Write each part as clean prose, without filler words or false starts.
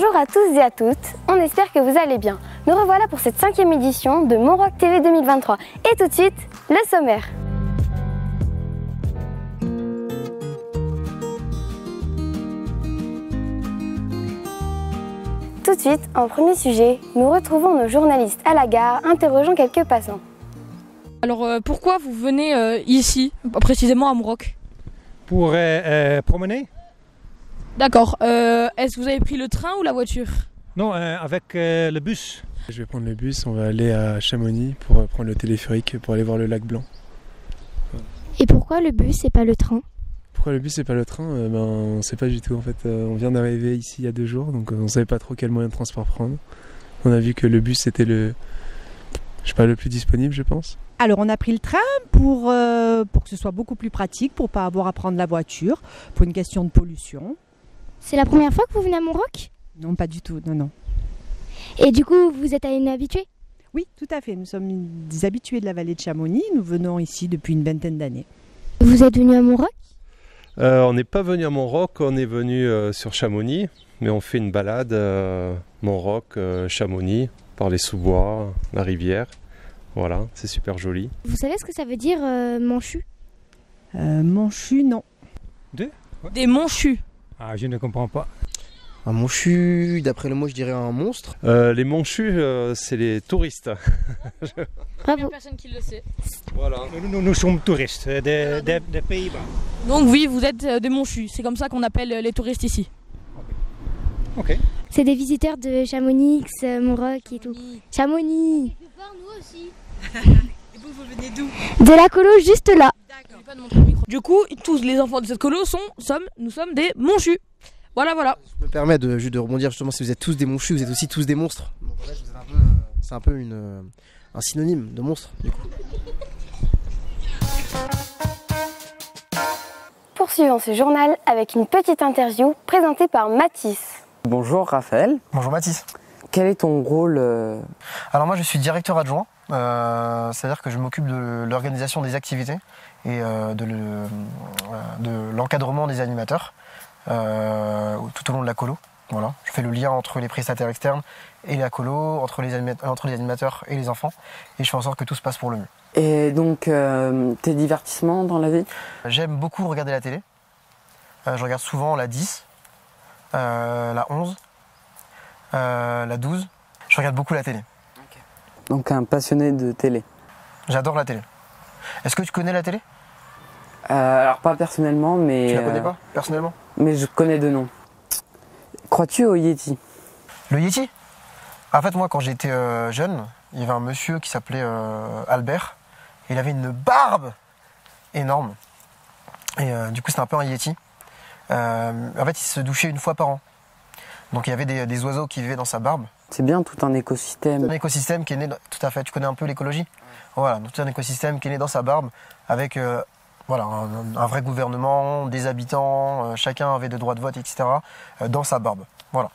Bonjour à tous et à toutes, on espère que vous allez bien. Nous revoilà pour cette 5e édition de Mon Rock TV 2023. Et tout de suite, le sommaire. Tout de suite, en premier sujet, nous retrouvons nos journalistes à la gare interrogeant quelques passants. Alors pourquoi vous venez ici, précisément à Mouroc? Pour promener? D'accord. Est-ce que vous avez pris le train ou la voiture? Non, avec le bus. Je vais prendre le bus, on va aller à Chamonix pour prendre le téléphérique pour aller voir le lac Blanc. Et pourquoi le bus et pas le train? Pourquoi le bus et pas le train? On ne sait pas du tout en fait. On vient d'arriver ici il y a 2 jours, donc on ne savait pas trop quel moyen de transport prendre. On a vu que le bus c'était le plus disponible, je pense. Alors on a pris le train pour que ce soit beaucoup plus pratique, pour ne pas avoir à prendre la voiture, pour une question de pollution. C'est la première fois que vous venez à Mouroc? Non, pas du tout, non. Et du coup, vous êtes une habituée? Oui, tout à fait, nous sommes des habitués de la vallée de Chamonix, nous venons ici depuis une vingtaine d'années. Vous êtes venu à Mouroc? On n'est pas venu à Montroc, on est venu sur Chamonix, mais on fait une balade Montroc, Chamonix, par les sous-bois, la rivière. Voilà, c'est super joli. Vous savez ce que ça veut dire manchu? Manchu, non. Des monchus. Ah, je ne comprends pas. Un monchu, d'après le mot, je dirais un monstre. Les monchus, c'est les touristes. Il n'y a Bravo. personne qui le sait. Voilà. Nous sommes touristes des Pays-Bas. Donc oui, vous êtes des monchus. C'est comme ça qu'on appelle les touristes ici. Ok. C'est des visiteurs de Chamonix, Mouroc et tout. Chamonix. Nous aussi. Et vous venez d'où? De la colo juste là. Du coup, tous les enfants de cette colo nous sommes des monchus. Voilà. Je me permets juste de rebondir justement, si vous êtes tous des monchus, vous êtes aussi tous des monstres. Donc en fait, c'est un peu un synonyme de monstre du coup. Poursuivons ce journal avec une petite interview présentée par Mathis. Bonjour Raphaël, Bonjour Mathis. quel est ton rôle Alors moi je suis directeur adjoint, c'est-à-dire que je m'occupe de l'organisation des activités et de l'encadrement des animateurs tout au long de la colo. Voilà. Je fais le lien entre les prestataires externes et la colo, entre les animateurs et les enfants, et je fais en sorte que tout se passe pour le mieux. Et donc tes divertissements dans la vie? J'aime beaucoup regarder la télé. Je regarde souvent la 10, la 11, la 12. Je regarde beaucoup la télé. Donc un passionné de télé? J'adore la télé. Est-ce que tu connais la télé? Alors pas personnellement, mais... Tu la connais pas, personnellement? Mais je connais de nom. Crois-tu au Yeti? Le Yeti? En fait, moi, quand j'étais jeune, il y avait un monsieur qui s'appelait Albert. Et il avait une barbe énorme. Et du coup, c'était un peu un Yeti. En fait, il se douchait une fois par an. Donc, il y avait des oiseaux qui vivaient dans sa barbe. C'est bien tout un écosystème. Un écosystème qui est né... Tout à fait, tu connais un peu l'écologie? Voilà, donc tout un écosystème qui est né dans sa barbe avec voilà, un vrai gouvernement, des habitants, chacun avait des droits de vote, etc. Dans sa barbe. Voilà.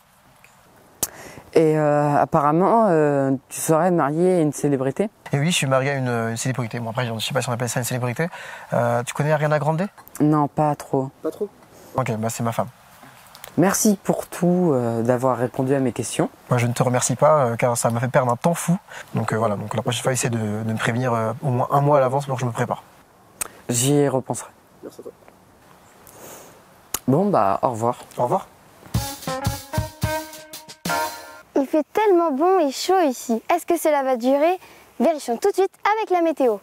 Et apparemment, tu serais marié à une célébrité? Et oui, je suis marié à une célébrité. Bon, après, je ne sais pas si on appelle ça une célébrité. Tu connais Ariana Grande? Non, pas trop. Pas trop? Ok, bah c'est ma femme. Merci pour tout, d'avoir répondu à mes questions. Moi, je ne te remercie pas, car ça m'a fait perdre un temps fou. Donc voilà, donc la prochaine fois, essaie de me prévenir au moins un mois à l'avance pour que je me prépare. J'y repenserai. Merci à toi. Bon, bah, au revoir. Au revoir. Il fait tellement bon et chaud ici. Est-ce que cela va durer? Vérifions tout de suite avec la météo.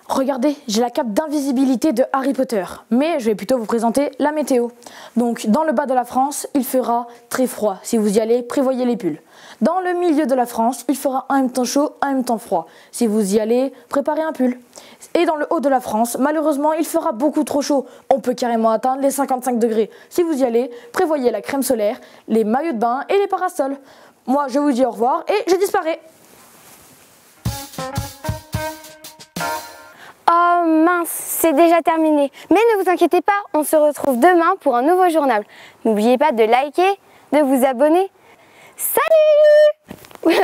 Regardez, j'ai la cape d'invisibilité de Harry Potter, mais je vais plutôt vous présenter la météo. Donc, dans le bas de la France, il fera très froid. Si vous y allez, prévoyez les pulls. Dans le milieu de la France, il fera en même temps chaud, en même temps froid. Si vous y allez, préparez un pull. Et dans le haut de la France, malheureusement, il fera beaucoup trop chaud. On peut carrément atteindre les 55 degrés. Si vous y allez, prévoyez la crème solaire, les maillots de bain et les parasols. Moi, je vous dis au revoir et je disparais. Oh mince, c'est déjà terminé. Mais ne vous inquiétez pas, on se retrouve demain pour un nouveau journal. N'oubliez pas de liker, de vous abonner. Salut!